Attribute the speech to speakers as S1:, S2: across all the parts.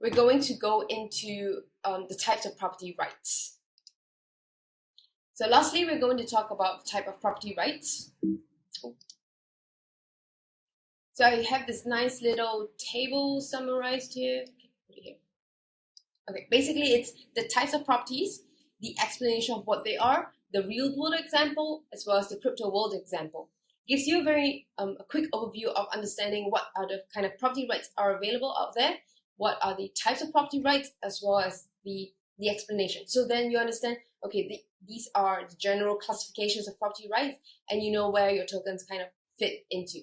S1: we're going to go into the types of property rights. So lastly, we're going to talk about the type of property rights. So I have this nice little table summarized here. Okay, basically it's the types of properties, the explanation of what they are, the real world example, as well as the crypto world example. Gives you a very a quick overview of understanding what are the kind of property rights are available out there, what are the types of property rights, as well as the explanation. So then you understand, okay, these are the general classifications of property rights, and you know where your tokens kind of fit into.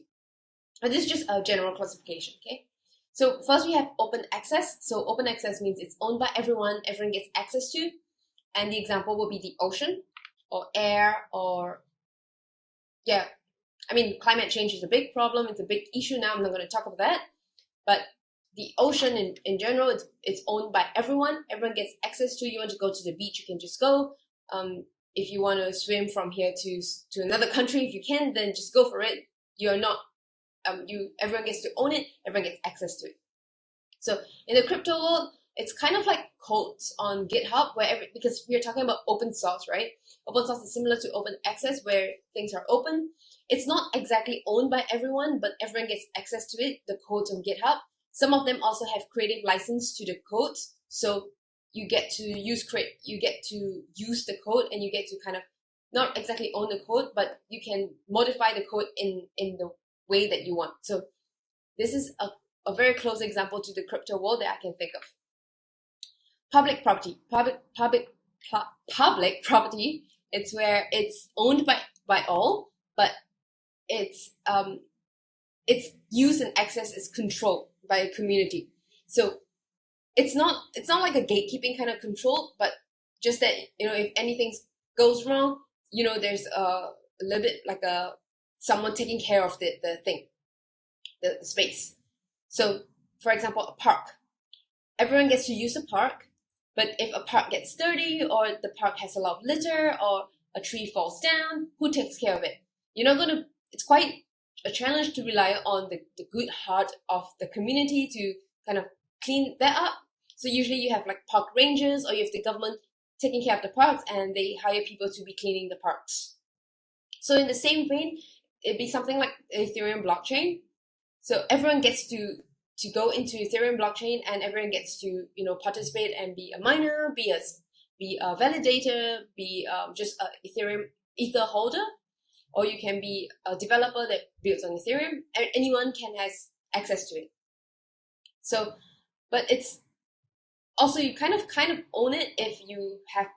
S1: And this is just a general classification, okay? So first we have open access. So open access means it's owned by everyone gets access to, and the example will be the ocean or air or, yeah, I mean, climate change is a big problem, it's a big issue now, I'm not going to talk about that, but the ocean in general, it's owned by everyone gets access to. You want to go to the beach, you can just go. If you want to swim from here to another country, if you can, then just go for it. You're not, everyone gets to own it, everyone gets access to it. So in the crypto world, it's kind of like codes on GitHub, because we're talking about open source, right? Open source is similar to open access, where things are open. It's not exactly owned by everyone, but everyone gets access to it, the codes on GitHub. Some of them also have creative license to the codes, so you get to use the code, and you get to kind of not exactly own the code, but you can modify the code in the way that you want. So this is a very close example to the crypto world that I can think of. Public property. Public property, it's where it's owned by all, but its use and access is controlled by a community. So it's not like a gatekeeping kind of control, but just that, if anything goes wrong, there's a little bit like someone taking care of the thing, the space. So for example, a park. Everyone gets to use the park, but if a park gets dirty, or the park has a lot of litter, or a tree falls down, who takes care of it? It's quite a challenge to rely on the good heart of the community to kind of clean that up. So usually you have like park rangers, or you have the government taking care of the parks, and they hire people to be cleaning the parks. So in the same vein, it'd be something like Ethereum blockchain. So everyone gets to go into Ethereum blockchain, and everyone gets to participate and be a miner, be a validator, be just a ether holder, or you can be a developer that builds on Ethereum. Anyone can has access to it. So, but it's also, you kind of own it if you have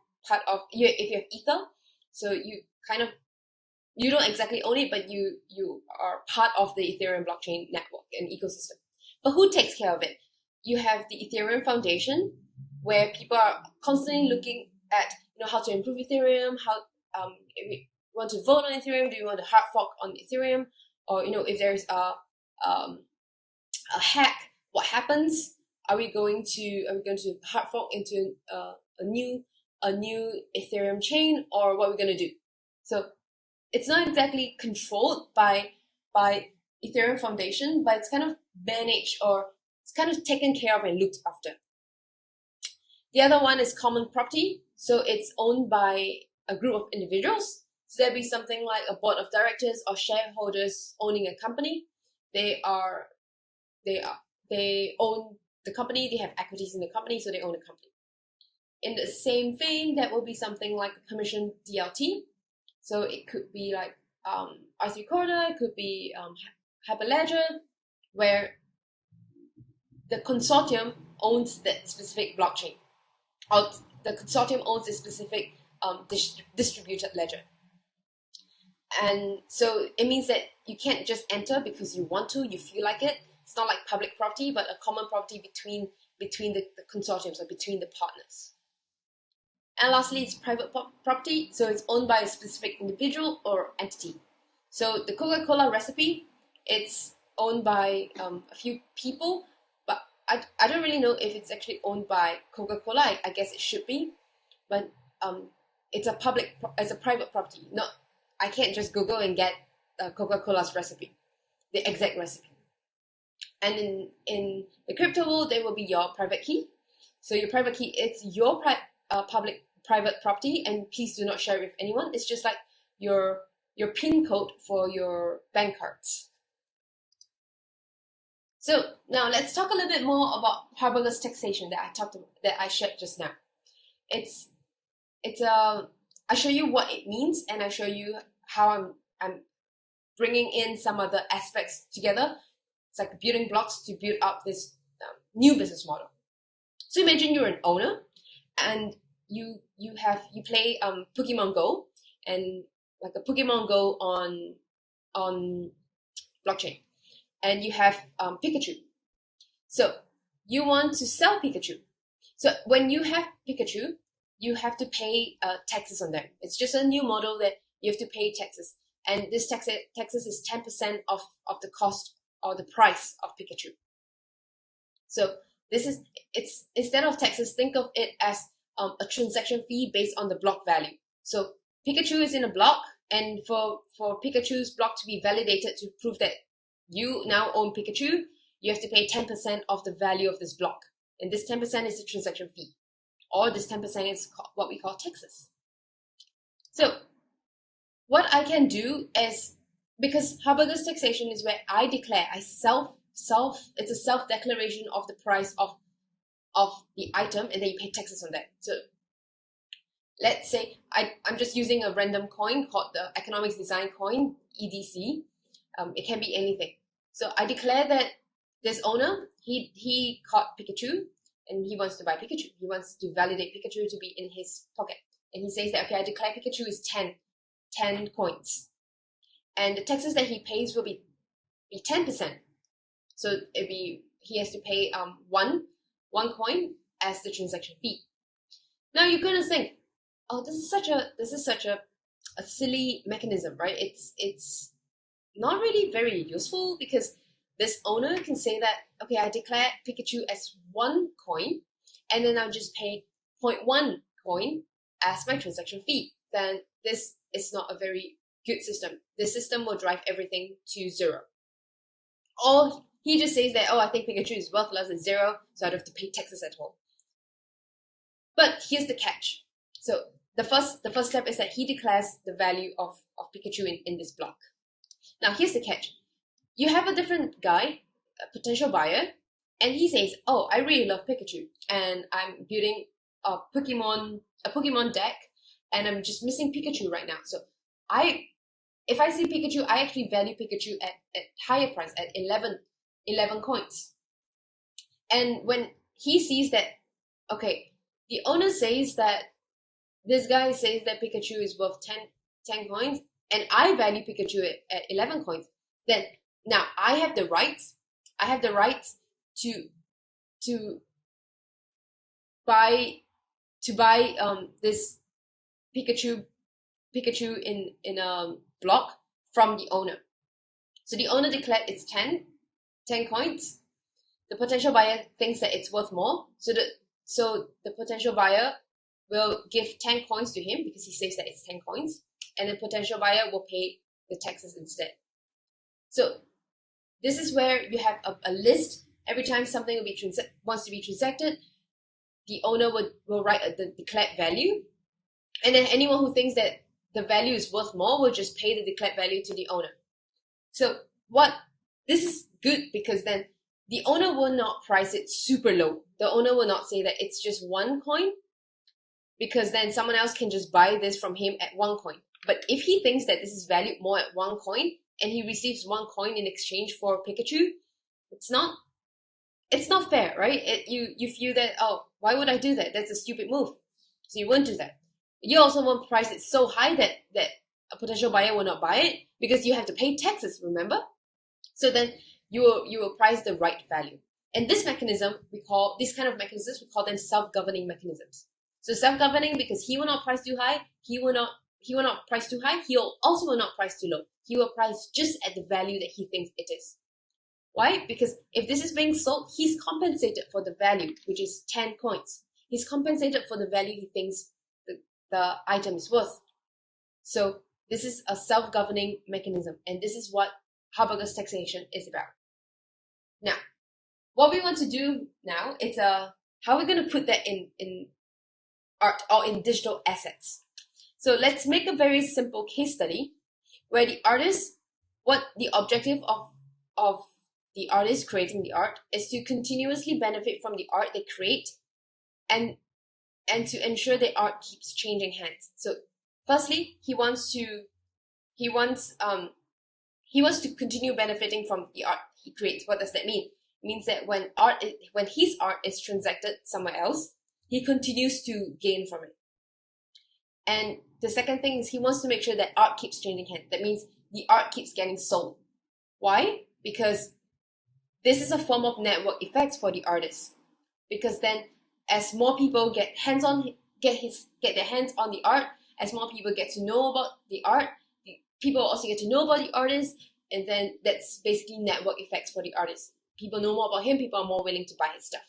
S1: if you have Ether. So you don't exactly own it, but you are part of the Ethereum blockchain network and ecosystem. But who takes care of it? You have the Ethereum Foundation, where people are constantly looking at how to improve Ethereum, how if we want to vote on Ethereum, do you want to hard fork on Ethereum, or if there's a hack, what happens? Are we going to hard fork into a new Ethereum chain, or what are we going to do? So it's not exactly controlled by Ethereum Foundation, but it's kind of managed, or it's kind of taken care of and looked after. The other one is common property. So it's owned by a group of individuals. So there'd be something like a board of directors or shareholders owning a company. They own the company, they have equities in the company, so they own the company. In the same vein, that will be something like a permission DLT. So it could be like R3 Corda, it could be Hyperledger, where the consortium owns that specific blockchain, or the consortium owns a specific distributed ledger. And so it means that you can't just enter because you want to, you feel like it. It's not like public property, but a common property between the consortiums, or between the partners. And lastly, it's private property. So it's owned by a specific individual or entity. So the Coca-Cola recipe, it's owned by a few people, but I don't really know if it's actually owned by Coca-Cola. I guess it should be, but it's a private property. I can't just Google and get Coca-Cola's recipe, the exact recipe. And in the crypto world, there will be your private key. So your private key, it's your private property, and please do not share it with anyone. It's just like your PIN code for your bank cards. So now let's talk a little bit more about Harburger's taxation that I shared just now. I show you what it means, and I show you how I'm bringing in some other aspects together. It's like building blocks to build up this new business model. So imagine you're an owner, and you play Pokemon Go, and like a Pokemon Go on blockchain, and you have Pikachu. So you want to sell Pikachu. So when you have Pikachu, you have to pay taxes on them. It's just a new model that you have to pay taxes, and this taxes is 10% of the cost or the price of Pikachu. So it's instead of taxes, think of it as a transaction fee based on the block value. So Pikachu is in a block, and for Pikachu's block to be validated to prove that you now own Pikachu, you have to pay 10% of the value of this block. And this 10% is the transaction fee, or this 10% is what we call taxes. So what I can do is, because Harburger's taxation is where I declare, it's a self-declaration of the price of the item, and then you pay taxes on that. So let's say I'm just using a random coin called the Economics Design Coin, EDC. It can be anything. So I declare that this owner, he caught Pikachu, and he wants to buy Pikachu. He wants to validate Pikachu to be in his pocket. And he says that, okay, I declare Pikachu is 10 coins. And the taxes that he pays will be 10%. So he has to pay one coin as the transaction fee. Now you're gonna think, oh, this is such a silly mechanism, right? It's not really very useful, because this owner can say that, okay, I declare Pikachu as 1 coin, and then I'll just pay 0.1 coin as my transaction fee. Then this is not a very good system. This system will drive everything to 0. Or he just says that, oh, I think Pikachu is worth less than 0, so I don't have to pay taxes at all. But here's the catch. So the first step is that he declares the value of Pikachu in this block. Now here's the catch. You have a different guy, a potential buyer, and he says, oh, I really love Pikachu, and I'm building a Pokemon deck, and I'm just missing Pikachu right now. So if I see Pikachu, I actually value Pikachu at higher price, at 11 coins. And when he sees that, okay, the owner says that, this guy says that Pikachu is worth 10 coins, and I value Pikachu at 11 coins, then now I have the right to buy this Pikachu in a block from the owner. So the owner declared it's 10 coins. The potential buyer thinks that it's worth more, so the potential buyer will give 10 coins to him because he says that it's 10 coins, and the potential buyer will pay the taxes instead. So this is where you have a list. Every time something wants to be transacted, the owner will write the declared value, and then anyone who thinks that the value is worth more will just pay the declared value to the owner. So this is good, because then the owner will not price it super low. The owner will not say that it's just 1 coin, because then someone else can just buy this from him at 1 coin. But if he thinks that this is valued more at 1 coin, and he receives 1 coin in exchange for Pikachu, it's not fair, right? You feel that, oh, why would I do that? That's a stupid move. So you won't do that. You also won't price it so high that a potential buyer will not buy it, because you have to pay taxes, remember? So then you will price the right value. And this kind of mechanisms, we call them self-governing mechanisms. So self-governing because he will not price too high, he will not price too high, he also will not price too low. He will price just at the value that he thinks it is. Why? Because if this is being sold, he's compensated for the value, which is 10 coins. He's compensated for the value he thinks the item is worth. So this is a self-governing mechanism, and this is what Harburger's taxation is about. Now, what we want to do now is how we're going to put that in art or in digital assets. So let's make a very simple case study where the artist, what the objective of the artist creating the art is to continuously benefit from the art they create and to ensure the art keeps changing hands. So firstly, he wants to continue benefiting from the art he creates. What does that mean? It means that when his art is transacted somewhere else, he continues to gain from it. And the second thing is he wants to make sure that art keeps changing hands. That means the art keeps getting sold. Why? Because this is a form of network effects for the artist. Because then, as more people get their hands on the art, as more people get to know about the art, people also get to know about the artist, and then that's basically network effects for the artist. People know more about him, people are more willing to buy his stuff.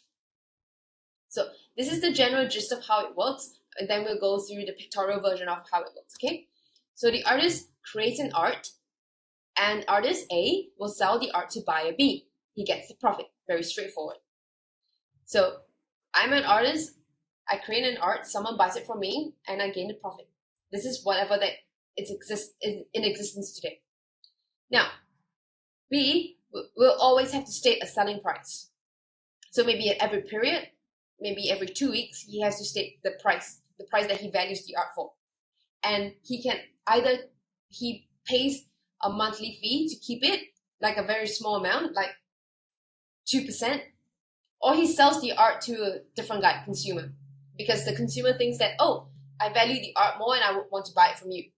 S1: So this is the general gist of how it works, and then we'll go through the pictorial version of how it works, okay? So the artist creates an art, and artist A will sell the art to buyer B. He gets the profit. Very straightforward. So I'm an artist, I create an art, someone buys it from me, and I gain the profit. This is whatever that is in existence today. Now, B will always have to state a selling price. So maybe at every period, maybe every 2 weeks, he has to state the price that he values the art for. And he can he pays a monthly fee to keep it, like a very small amount, like 2%, or he sells the art to a different guy, consumer, because the consumer thinks that, oh, I value the art more and I would want to buy it from you.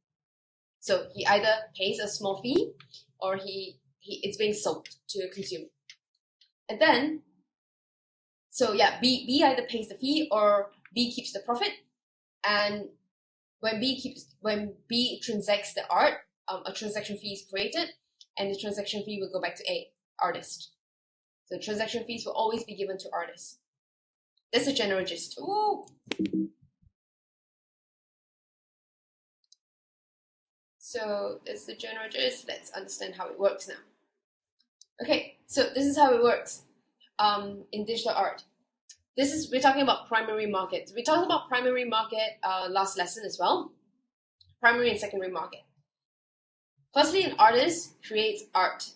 S1: So he either pays a small fee or it's being sold to a consumer. And then, so yeah, B either pays the fee or B keeps the profit. And when B transacts the art, a transaction fee is created, and the transaction fee will go back to A, artist. So transaction fees will always be given to artists. That's the general gist. Ooh. So that's the general gist. Let's understand how it works now. Okay, so this is how it works in digital art. We're talking about primary market. We talked about primary market last lesson as well. Primary and secondary market. Firstly, an artist creates art.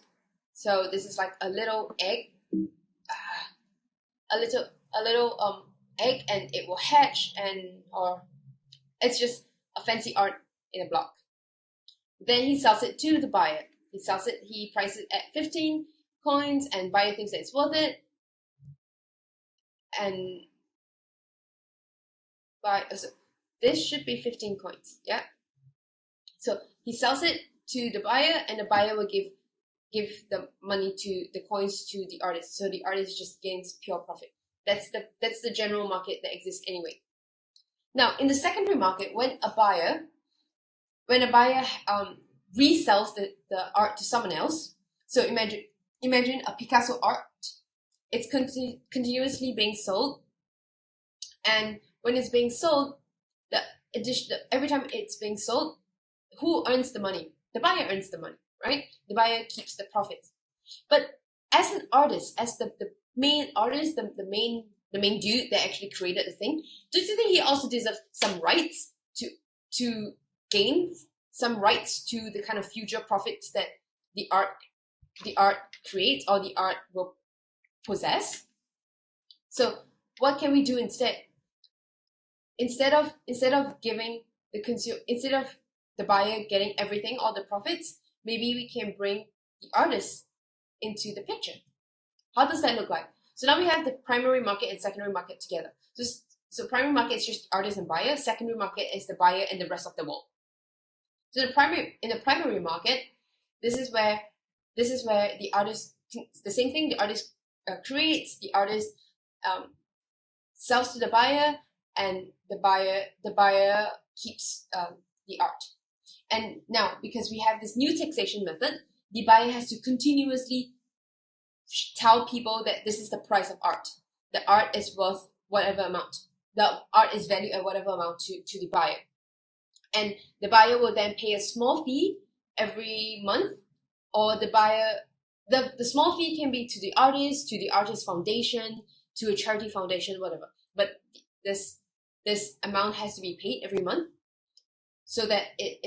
S1: So this is like a little egg, a little egg, and it will hatch, or it's just a fancy art in a block. Then he sells it to the buyer. He prices it at 15 coins, and buyer thinks that it's worth it. And so this should be 15 coins, yeah? So he sells it to the buyer, and the buyer will give the coins to the artist. So the artist just gains pure profit. That's the general market that exists anyway. Now, in the secondary market, when a buyer resells the art to someone else, so imagine a Picasso art, it's continuously being sold, and when it's being sold, every time it's being sold, who earns the money? The buyer earns the money, right? The buyer keeps the profits. But as an artist, as the main artist, the main dude that actually created the thing, do you think he also deserves some rights to gain some rights to the kind of future profits that the art creates or the art will possess? So what can we do instead? Instead of giving instead of the buyer getting everything, all the profits, maybe we can bring the artist into the picture. How does that look like? So now we have the primary market and secondary market together. So primary market is just artist and buyer. Secondary market is the buyer and the rest of the world. So in the primary market, this is where the artist, the same thing, the artist creates, the artist sells to the buyer, and the buyer keeps the art. And now, because we have this new taxation method, the buyer has to continuously tell people that this is the price of art. The art is worth whatever amount. The art is valued at whatever amount to the buyer. And the buyer will then pay a small fee every month, or the buyer the small fee can be to the artist foundation, to a charity foundation, whatever. But this amount has to be paid every month, so that it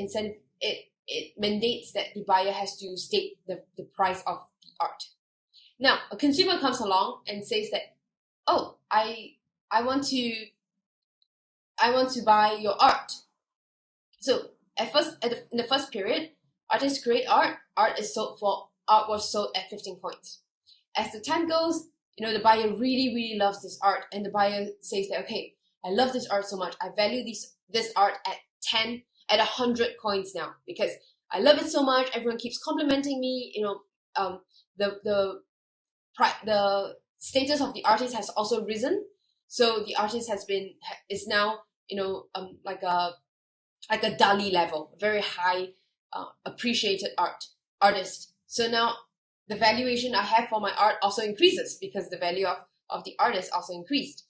S1: mandates that the buyer has to state the price of the art. Now, a consumer comes along and says that, oh, I want to buy your art. So in the first period, artists create art. Art was sold at 15 coins. As the time goes, the buyer really loves this art, and the buyer says that, okay, I love this art so much. I value this art at 100 coins now, because I love it so much. Everyone keeps complimenting me. The status of the artist has also risen. So the artist is now like a Dali level, very high appreciated artist. So now the valuation I have for my art also increases, because the value of the artist also increased.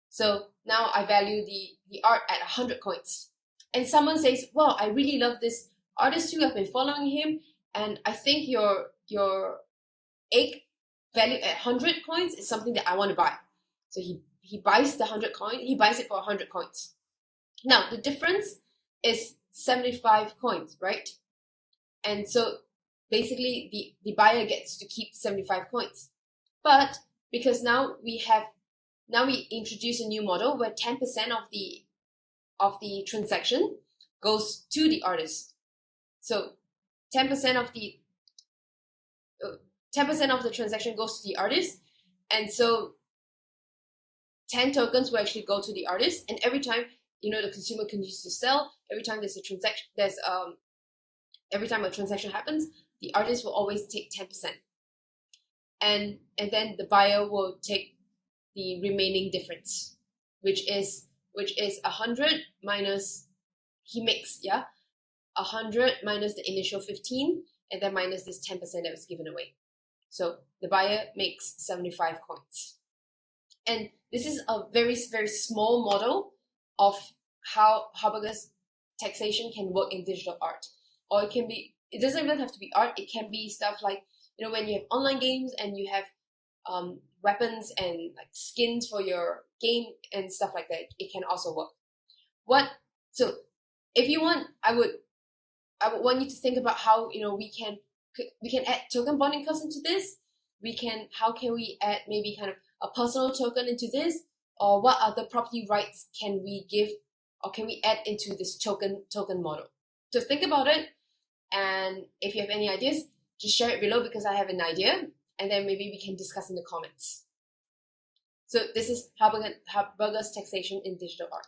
S1: So now I value the art at 100 coins. And someone says, well, I really love this artist too. I've been following him, and I think your egg value at 100 coins is something that I want to buy. So he buys the 100 coin. He buys it for 100 coins. Now the difference is 75 coins, right? And so basically the buyer gets to keep 75 coins. But because now we introduce a new model where 10% of the transaction goes to the artist. So 10% of the transaction goes to the artist, and so 10 tokens will actually go to the artist. And every time the consumer continues to sell, every time there's a transaction, every time a transaction happens, the artist will always take 10%, and then the buyer will take the remaining difference, which is 100 minus, he makes 100 minus the initial 15, and then minus this 10% that was given away. So the buyer makes 75 coins. And this is a very, very small model of how Harburger's taxation can work in digital art. Or it doesn't even have to be art. It can be stuff like, when you have online games and you have weapons and like skins for your game and stuff like that. It can also work. So if you want, I would want you to think about how we can add token bonding costs into this. How can we add maybe kind of a personal token into this, or what other property rights can we give or can we add into this token model? So think about it, and if you have any ideas, just share it below, because I have an idea, and then maybe we can discuss in the comments. So this is Harburger's taxation in digital art.